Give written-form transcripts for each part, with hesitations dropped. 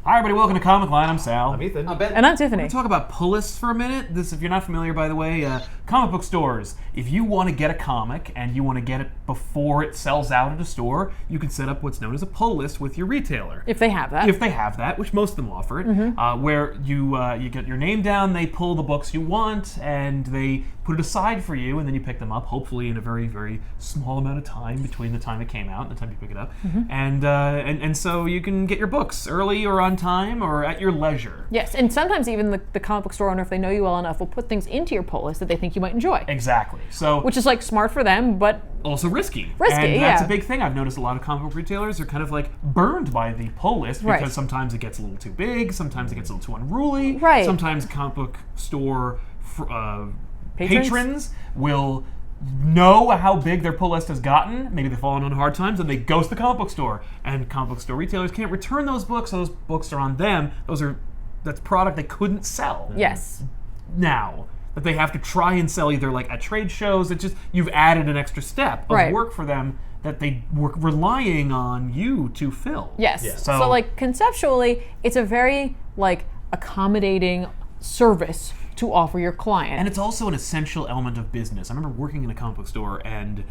Hi everybody, welcome to Comic Line. I'm Sal. I'm Ethan. I'm Ben. And I'm Tiffany. We're going to talk about pull lists for a minute. This, if you're not familiar, by the way, comic book stores. If you want to get a comic and you want to get it before it sells out at a store, you can set up what's known as a pull list with your retailer. If they have that. If they have that, which most of them offer it, where you get your name down, they pull the books you want, and they put it aside for you, and then you pick them up, hopefully in a very, very small amount of time between the time it came out and the time you pick it up. And so you can get your books early or on time or at your leisure. Yes, and sometimes even the comic book store owner, if they know you well enough, will put things into your pull list that they think you might enjoy. Exactly. So, Which is like smart for them, but also risky. Risky, and that's yeah. a big thing. I've noticed a lot of comic book retailers are kind of like burned by the pull list because Right. sometimes it gets a little too big, sometimes it gets a little too unruly. Right. Sometimes comic book store Patrons? patrons will know how big their pull list has gotten. Maybe they've fallen on hard times and they ghost the comic book store. And comic book store retailers can't return those books, so those books are on them. That's product they couldn't sell. yes. Now that they have to try and sell either like at trade shows. It's just you've added an extra step of Right. work for them that they were relying on you to fill. Yes. Yeah. So like conceptually, it's a very like accommodating service to offer your client. And it's also an essential element of business. I remember working in a comic book store and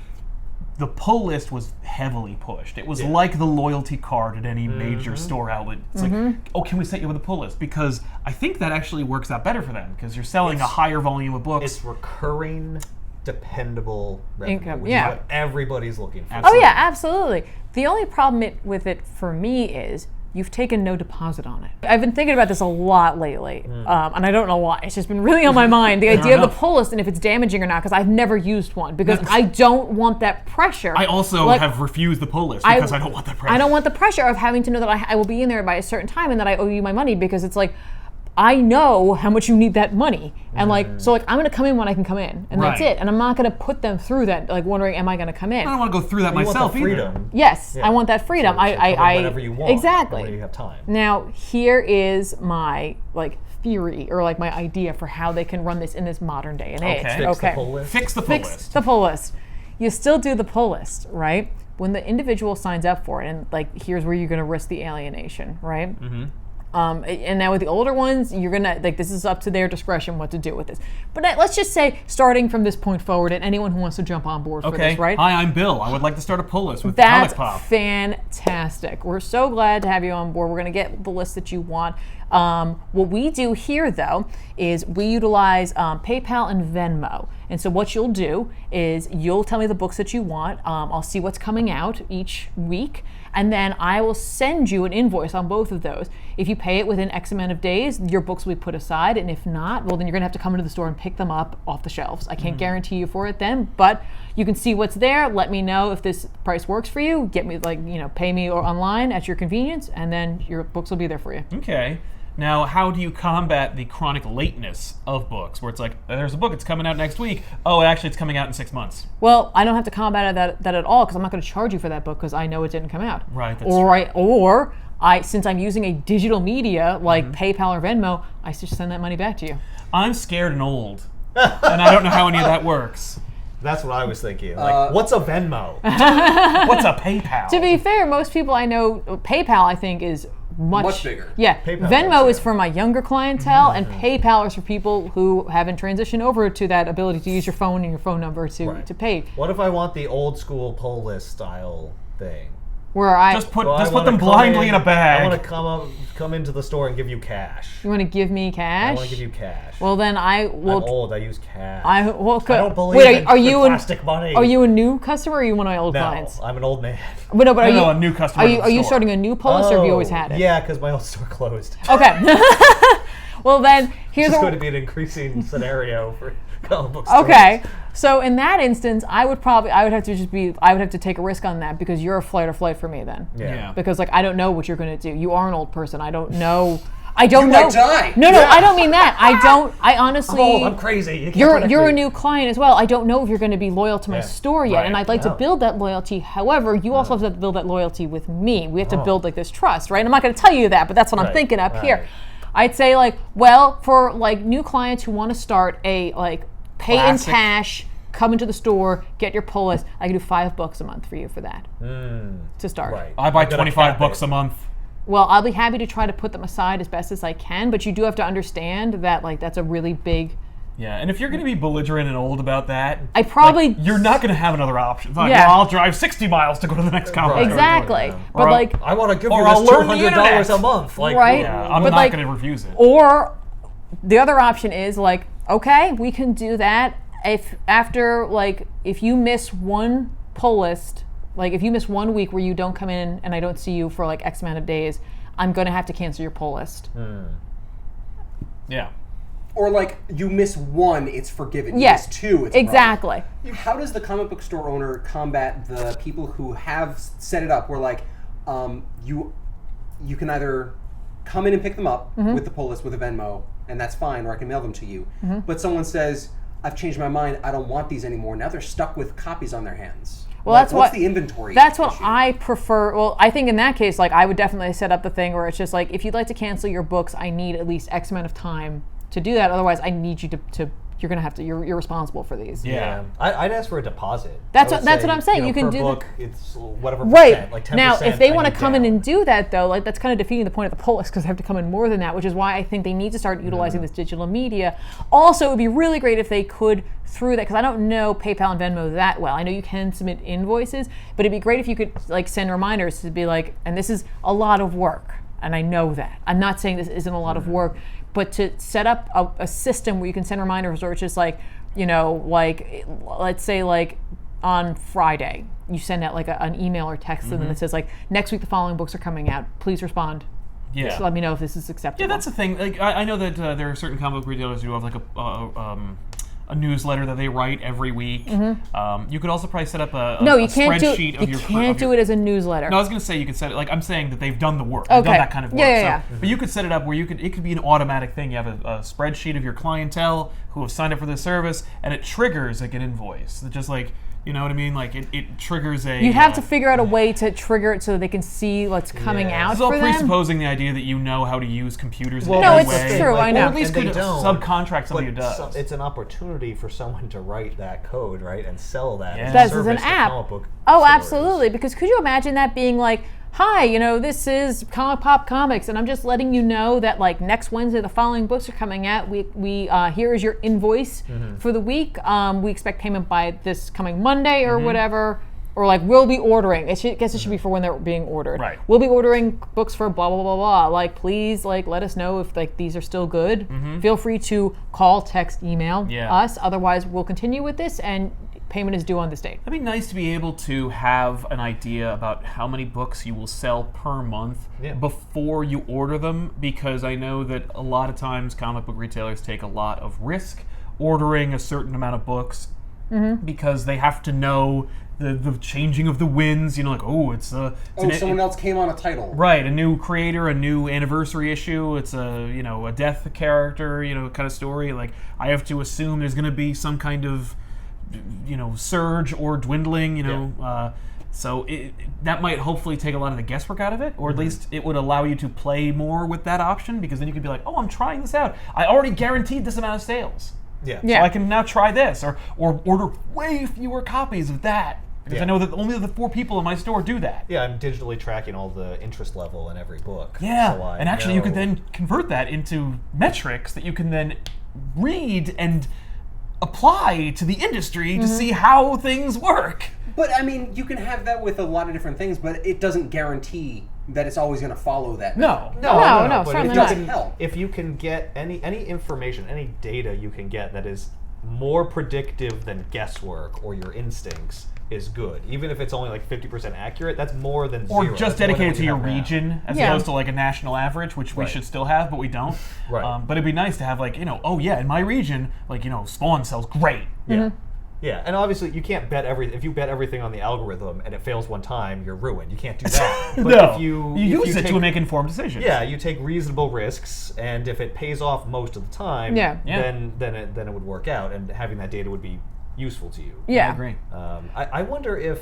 the pull list was heavily pushed. It was like the loyalty card at any major store outlet. It's like, oh, can we set you with a pull list? Because I think that actually works out better for them because you're selling a higher volume of books. It's recurring, dependable revenue, Income, which yeah. is what everybody's looking for. Oh yeah, absolutely. The only problem with it for me is you've taken no deposit on it. I've been thinking about this a lot lately, and I don't know why. It's just been really on my mind, the idea of the pull list and if it's damaging or not, because I've never used one, because I don't want that pressure. I also have refused the pull list because I don't want that pressure. I don't want the pressure of having to know that I will be in there by a certain time and that I owe you my money, because it's like, I know how much you need that money. And so I'm going to come in when I can come in. And that's Right. it. And I'm not going to put them through that, like wondering, am I going to come in? I don't want to go through that You myself want the freedom. Yes, Yeah. I want that freedom. to come in I whenever you want. Exactly. When you have time. Now, here is my theory or my idea for how they can run this in this modern day and age. Okay. Fix the pull list. Fix the pull Fix list. the pull list. You still do the pull list, right? When the individual signs up for it, and here's where you're going to risk the alienation, right? And now with the older ones, you're gonna this is up to their discretion what to do with this. But let's just say, starting from this point forward, and anyone who wants to jump on board for Okay. this, right? Hi, I'm Bill. I would like to start a pull list with That's ComicPop. fantastic. We're so glad to have you on board. We're going to get the list that you want. What we do here, though, is we utilize PayPal and Venmo. And so what you'll do is you'll tell me the books that you want. I'll see what's coming out each week. And then I will send you an invoice on both of those. If you pay it within X amount of days, your books will be put aside. And if not, well, then you're going to have to come into the store and pick them up off the shelves. I can't guarantee you for it then, but you can see what's there. Let me know if this price works for you. Get me, pay me online at your convenience, and then your books will be there for you. Okay. Now, how do you combat the chronic lateness of books, where it's like, there's a book, it's coming out next week. Oh, actually, it's coming out in 6 months. Well, I don't have to combat that at all, because I'm not going to charge you for that book because I know it didn't come out. Right, that's Or since I'm using a digital media like PayPal or Venmo, I just send that money back to you. I'm scared and old, and I don't know how any of that works. That's what I was thinking. What's a Venmo? What's a PayPal? To be fair, most people I know, PayPal I think is much bigger. Yeah, PayPal Venmo is, is for my younger clientele, and PayPal is for people who haven't transitioned over to that ability to use your phone and your phone number to pay. What if I want the old school pull list style thing? Where I Just put Well, I them wanna come blindly in a bag. I want to come into the store and give you cash. you want to give me cash? I want to give you cash. Well, then I I'm will. old. I use cash. I don't believe wait. in Are you plastic money. Are you a new customer? Or are you one of my old No, clients? I'm an old man. But no, but are No, you a new customer Are to you the are you store. starting a new pull list, or have you always had it? Yeah, because my old store closed. Okay. Well, then here's It's a going to be an increasing scenario for comic book stores. Okay, so in that instance, I would have to take a risk on that, because you're a flight or flight for me then. Yeah. Because I don't know what you're going to do. You are an old person. I don't know. I don't know. might die. No, I don't mean that. I honestly. I'm old. I'm crazy. You can't You're predict a me. new client as well. I don't know if you're going to be loyal to my Yeah. store yet, Right. and I'd like to Yeah. build that loyalty. However, you also have to build that loyalty with me. We have to build this trust, right? I'm not going to tell you that, but that's what I'm Right, thinking up right. here. I'd say for new clients who want to start a pay in Classic. cash, come into the store, get your pull list. I can do $5 a month for you for that to start. Right. I buy I'm gonna 25 cap books it. a month. well, I'll be happy to try to put them aside as best as I can, but you do have to understand that like that's a really big. Yeah, and if you're going to be belligerent and old about that, I probably you're not going to have another option. It's like, Yeah. well, I'll drive 60 miles to go to the next comic store. exactly, Yeah. but Or like I want to give Or you I'll this learn the $200 a internet. month. Like, Right. Yeah, I'm But, not like, going to refuse it. or the other option is like, okay, we can do that if you miss one pull list, like if you miss 1 week where you don't come in and I don't see you for like X amount of days, I'm going to have to cancel your pull list. Yeah. Or like you miss one, it's forgiven. You Yes, miss two, it's exactly. a problem. How does the comic book store owner combat the people who have set it up where like you can either come in and pick them up with the pull list with a Venmo, and that's fine, or I can mail them to you. But someone says, I've changed my mind, I don't want these anymore. Now they're stuck with copies on their hands. Well, Like, that's what's what the inventory That's what issue? I prefer. Well, I think in that case, like I would definitely set up the thing where it's just like, if you'd like to cancel your books, I need at least X amount of time to do that. Otherwise, I need you to you're gonna have to. You're responsible for these. Yeah. I'd ask for a deposit. That's I would what I'm saying. You know, You can per do the- book, it's whatever Right. percent, like 10%. Now, if they I want to need come in down. and do that, though, like that's kind of defeating the point of the pull list because they have to come in more than that, which is why I think they need to start utilizing this digital media. Also, it would be really great if they could, through that, because I don't know PayPal and Venmo that well. I know you can submit invoices, but it'd be great if you could like send reminders to be like, and this is a lot of work, and I know that. I'm not saying this isn't a lot of work, but to set up a system where you can send reminders, or it's just like, you know, like let's say like on Friday you send out like an email or text to them that says like, next week the following books are coming out, please respond. Yeah. Just let me know if this is acceptable. Yeah, that's the thing. Like, I know that there are certain comic book retailers who have like a newsletter that they write every week. You could also probably set up a no, you can't do spreadsheet it. of You your. can't do it as a newsletter. No, I was going to say you could set it. Like I'm saying that they've done the work. They've Okay. done that kind of work. Yeah. But you could set it up where it could be an automatic thing. You have a spreadsheet of your clientele who have signed up for this service, and it triggers like an invoice. It's just like, you know what I mean? Like it triggers a. You have to figure out a way to trigger it so that they can see what's coming out It's all for them. presupposing the idea that you know how to use computers in Well, No, any it's way. true, I know. Or at least And they could don't, subcontract somebody who But does. it's an opportunity for someone to write that code, right, and sell that Yeah. as a That's as an service to app. comic book Oh, stores. absolutely. Because could you imagine that being like, hi, you know, this is ComicPop Comics, and I'm just letting you know that like next Wednesday the following books are coming out. We here is your invoice for the week. We expect payment by this coming Monday or whatever. Or like we'll be ordering. I guess it should be for when they're being ordered. Right. We'll be ordering books for blah blah blah blah. Like please, like let us know if like these are still good. Feel free to call, text, email us. Otherwise, we'll continue with this, and payment is due on this date. That'd be nice to be able to have an idea about how many books you will sell per month before you order them, because I know that a lot of times comic book retailers take a lot of risk ordering a certain amount of books because they have to know the changing of the winds, you know, like, Someone else came on a title. right, a new creator, a new anniversary issue, it's a death character, kind of story. Like, I have to assume there's going to be some kind of, surge or dwindling, so that might hopefully take a lot of the guesswork out of it, or at least it would allow you to play more with that option, because then you could be like, oh, I'm trying this out. I already guaranteed this amount of sales. Yeah. So I can now try this, or order way fewer copies of that, because I know that only the 4 people in my store do that. Yeah, I'm digitally tracking all the interest level in every book. Yeah, so and actually you could know- then convert that into metrics that you can then read and apply to the industry to see how things work. But I mean, you can have that with a lot of different things, but it doesn't guarantee that it's always going to follow that. No. No, but certainly if not. you can, Help. if you can get any information, any data you can get that is more predictive than guesswork or your instincts is good. Even if it's only like 50% accurate, that's more than Or zero. just That's more than dedicated what to you your have now. region as Yeah. opposed to like a national average, which we Right. should still have, but we don't. Right. But it'd be nice to have like, in my region, like, Spawn sells great. Yeah. Yeah, and obviously you can't bet everything. If you bet everything on the algorithm and it fails one time, you're ruined. You can't do that. But No. if you use it take, to make informed decisions. Yeah, you take reasonable risks, and if it pays off most of the time, Yeah. Yeah. then it would work out, and having that data would be useful to you. Yeah. I agree. I wonder if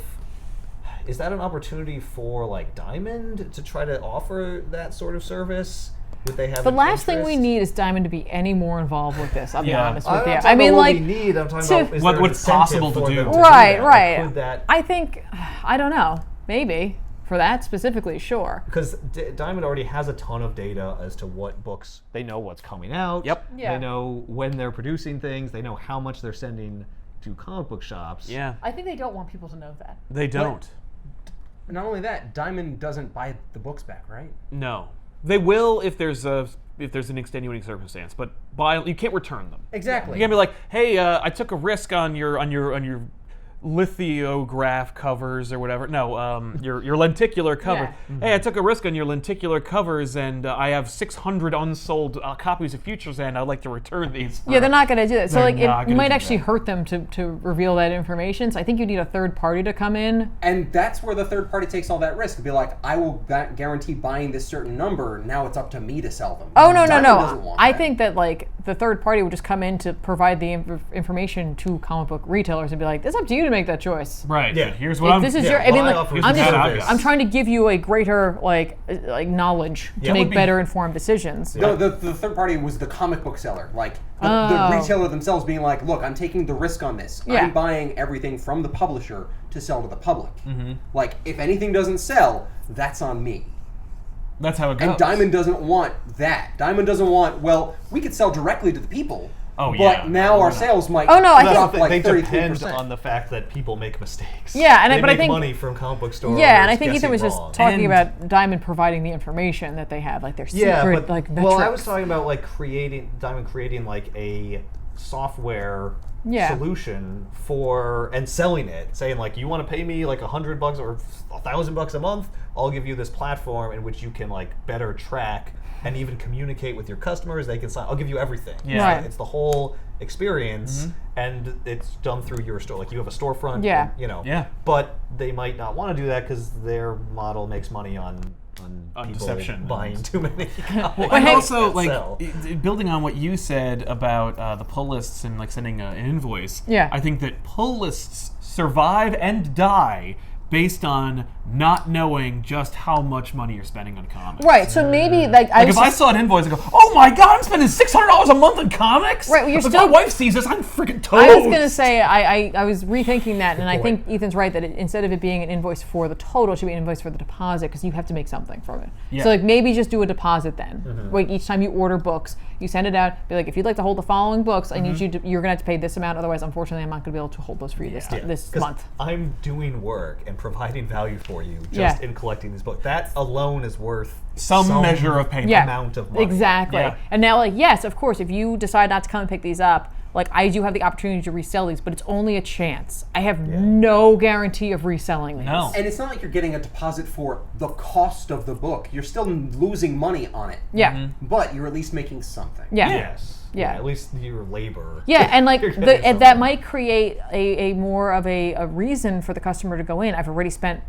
is that an opportunity for like Diamond to try to offer that sort of service? Would they have The an last thing we interest? need is Diamond to be any more involved with this. I'll be Yeah. honest I'm with not you. talking I mean, about what like, we need. I'm talking to- about is there an what's incentive possible to for do. them To do right, that? right. Like, could that? I think I don't know. Maybe For that specifically, sure. Because Diamond already has a ton of data as to what books, they know what's coming out. Yep. Yeah. They know when they're producing things. They know how much they're sending to comic book shops. Yeah. I think they don't want people to know that. They don't. Not only that, Diamond doesn't buy the books back, right? No. They will if there's an extenuating circumstance, but you can't return them. Exactly. You can't be like, hey, I took a risk on your lithograph covers or whatever. No, your lenticular cover. Yeah. Hey, I took a risk on your lenticular covers, and I have 600 unsold copies of Futures, and I'd like to return these. Yeah, they're not going to do that. So They're like, not it gonna might do actually that. hurt them to reveal that information. So I think you need a third party to come in. And that's where the third party takes all that risk. To be like, I will guarantee buying this certain number. Now it's up to me to sell them. Oh no Diamond doesn't no! want I that. think that like the third party would just come in to provide the information to comic book retailers and be like, "It's up to you to make that choice." Right. Yeah. But here's what If I'm. this is yeah, your, I mean, why like, offer I'm just, service? I'm trying to give you a greater like knowledge to That would make be- better informed decisions. No, the third party was the comic book seller, like the Oh. retailer themselves being like, "Look, I'm taking the risk on this. Yeah. I'm buying everything from the publisher to sell to the public. Like, if anything doesn't sell, that's on me." That's how it goes. And Diamond doesn't want that. Diamond doesn't want, well, we could sell directly to the people. Oh, but yeah. now our sales might Oh, no, I drop think- like they 33%. depend on the fact that people make mistakes. Yeah, and they but I make think- money from comic book stores. Yeah, and I think Ethan was guessing just wrong. talking And- about Diamond providing the information that they have, like their Yeah, secret, but like well, I metrics. was talking about like Diamond creating like a software Yeah. solution for and selling it, saying like, you want to pay me like $100 or $1,000 a month, I'll give you this platform in which you can like better track and even communicate with your customers. They can sign. I'll give you everything. Yeah. Right. It's the whole experience, and it's done through your store. Like you have a storefront. Yeah. and, you know. Yeah. But they might not want to do that because their model makes money on people deception. buying too many. Well, and also, like, building on what you said about the pull lists and like sending an invoice. Yeah. I think that pull lists survive and die based on not knowing just how much money you're spending on comics. Right, so maybe like Like if I saw an invoice and go, oh my god, I'm spending $600 a month on comics. Right, well, you're if still- my wife sees this, I'm freaking toast. I was gonna say I was rethinking that, and I point. think Ethan's right that instead of it being an invoice for the total, it should be an invoice for the deposit because you have to make something from it. Yeah. So like maybe just do a deposit then. Like each time you order books, you send it out. Be like, if you'd like to hold the following books, I need you to. You're gonna have to pay this amount. Otherwise, unfortunately, I'm not gonna be able to hold those for you this 'Cause month. I'm doing work and providing value for you just Yeah. in collecting these books. That alone is worth Some measure of payment. Yeah, amount of money. exactly. Yeah. And now, like, yes, of course, if you decide not to come and pick these up, like I do have the opportunity to resell these, but it's only a chance. I have no guarantee of reselling these. No. And it's not like you're getting a deposit for the cost of the book. You're still losing money on it. Yeah. But you're at least making something. Yeah. Yes. Yeah. At least your labor. Yeah, and like You're getting and something. that might create a more of a reason for the customer to go in. I've already spent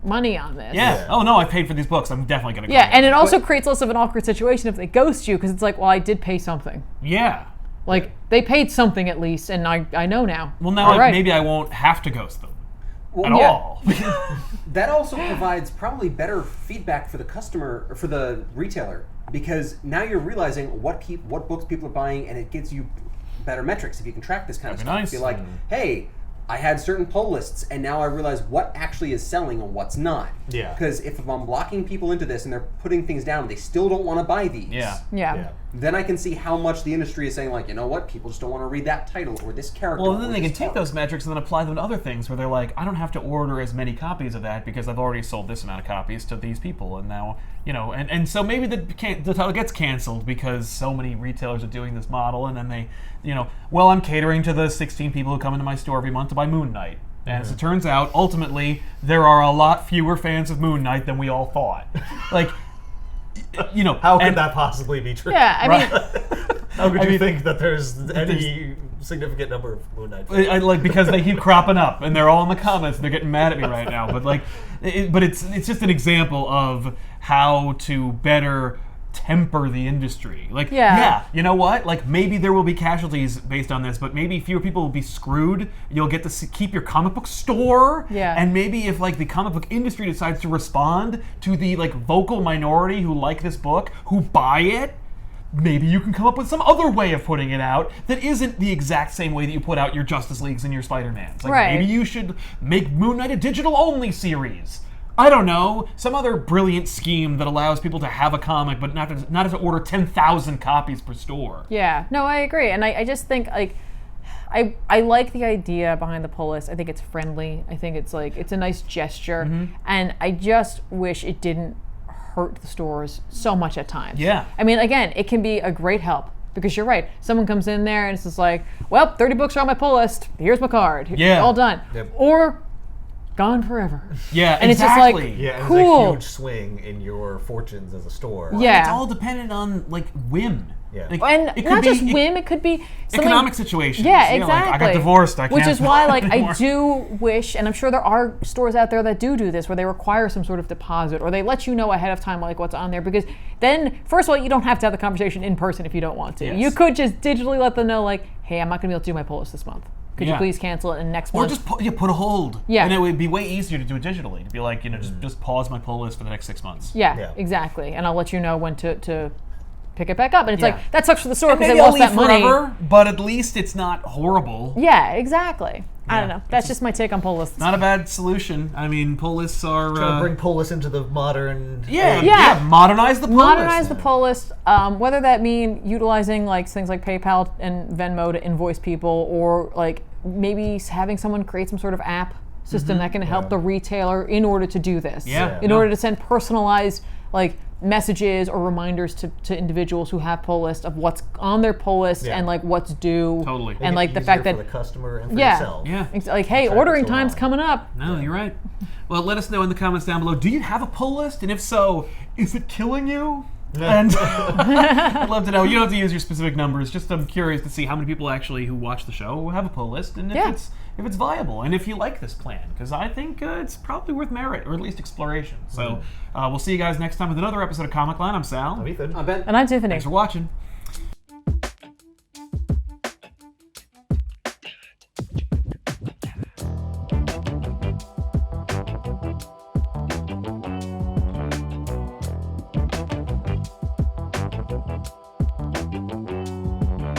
money on this. Yeah. Yeah. Oh no, I paid for these books. I'm definitely gonna. Yeah, come and in. it also creates less of an awkward situation if they ghost you because it's like, well, I did pay something. Yeah. Like they paid something at least, and I know now. Well, now All right. maybe I won't have to ghost them at yeah. all. That also provides probably better feedback for the customer or for the retailer because now you're realizing what books people are buying, and it gives you better metrics if you can track this kind of That'd stuff. be nice. Be like, hey, I had certain pull lists, and now I realize what actually is selling and what's not. Yeah. Because if I'm blocking people into this and they're putting things down, they still don't want to buy these. Yeah. Yeah. Then I can see how much the industry is saying, like, you know what, people just don't want to read that title or this character. Well, or then they can this take book. those metrics and then apply them to other things where they're like, I don't have to order as many copies of that because I've already sold this amount of copies to these people, and now, you know, and so maybe the title gets canceled because so many retailers are doing this model, and then they, you know, well, I'm catering to the 16 people who come into my store every month to buy Moon Knight. And as it turns out, ultimately, there are a lot fewer fans of Moon Knight than we all thought. Like, you know, How could that possibly be true? Yeah, I mean, How could you mean, think that there's any significant number of Moon Knight fans? I like because they keep cropping up and they're all in the comments. They're getting mad at me right now. But like, but it's just an example of how to better temper the industry. Like, Yeah. you know what? Like maybe there will be casualties based on this, but maybe fewer people will be screwed. You'll get to keep your comic book store. Yeah. And maybe if like the comic book industry decides to respond to the like vocal minority who like this book, who buy it, maybe you can come up with some other way of putting it out that isn't the exact same way that you put out your Justice Leagues and your Spider-Mans. Like Right. maybe you should make Moon Knight a digital-only series. I don't know, some other brilliant scheme that allows people to have a comic but not to order 10,000 copies per store. Yeah, no, I agree, and I just think like I like the idea behind the pull list. I think it's friendly. I think it's like it's a nice gesture, and I just wish it didn't hurt the stores so much at times. Yeah. I mean, again, it can be a great help because you're right. Someone comes in there and it's just like, well, 30 books are on my pull list. Here's my card. Yeah. All done. Yep. Or gone forever. Yeah, And exactly. it's just like, Yeah, and cool. there's a huge swing in your fortunes as a store. Yeah. It's all dependent on like whim. Yeah. Like, And it could not be just whim, it could be something, economic situations. Yeah, You know, like, exactly. I got divorced. I can't. Which is why, like, anymore. I do wish, and I'm sure there are stores out there that do this, where they require some sort of deposit, or they let you know ahead of time, like, what's on there. Because then, first of all, you don't have to have the conversation in person if you don't want to. Yes. You could just digitally let them know, like, hey, I'm not going to be able to do my pull list this month. Could you Yeah. please cancel it and next Or month? just put a hold. Yeah. And it would be way easier to do it digitally. To be like, just pause my pull list for the next 6 months. Yeah, Yeah. exactly. And I'll let you know when to pick it back up. And it's Yeah. like, that sucks for the store because Maybe they I'll lost leave that money. forever, but at least it's not horrible. Yeah, exactly. I Yeah. don't know. That's just my take on pull lists. Not a bad solution. I mean, pull lists are... Trying to bring pull lists into the modern. yeah, age. Yeah. modernize the pull Modernize list. the pull list, whether that mean utilizing like things like PayPal and Venmo to invoice people, or like maybe having someone create some sort of app system that can help the retailer in order to do this. Yeah. In order to send personalized like messages or reminders to individuals who have pull lists of what's on their pull list Yeah. and like what's due. Totally. Make And it like the easier fact that for the customer and for Yeah. yourself. Yeah. it's like, hey, Track ordering what's going time's on. coming up. No, you're right. Well, let us know in the comments down below. Do you have a pull list? And if so, is it killing you? And I'd love to know. You don't have to use your specific numbers. Just I'm curious to see how many people actually who watch the show have a pull list, and Yeah. if it's viable, and if you like this plan, because I think it's probably worth merit, or at least exploration. So we'll see you guys next time with another episode of Comic Line. I'm Sal. I'm Ethan. Ben. And I'm Tiffany. Thanks for watching.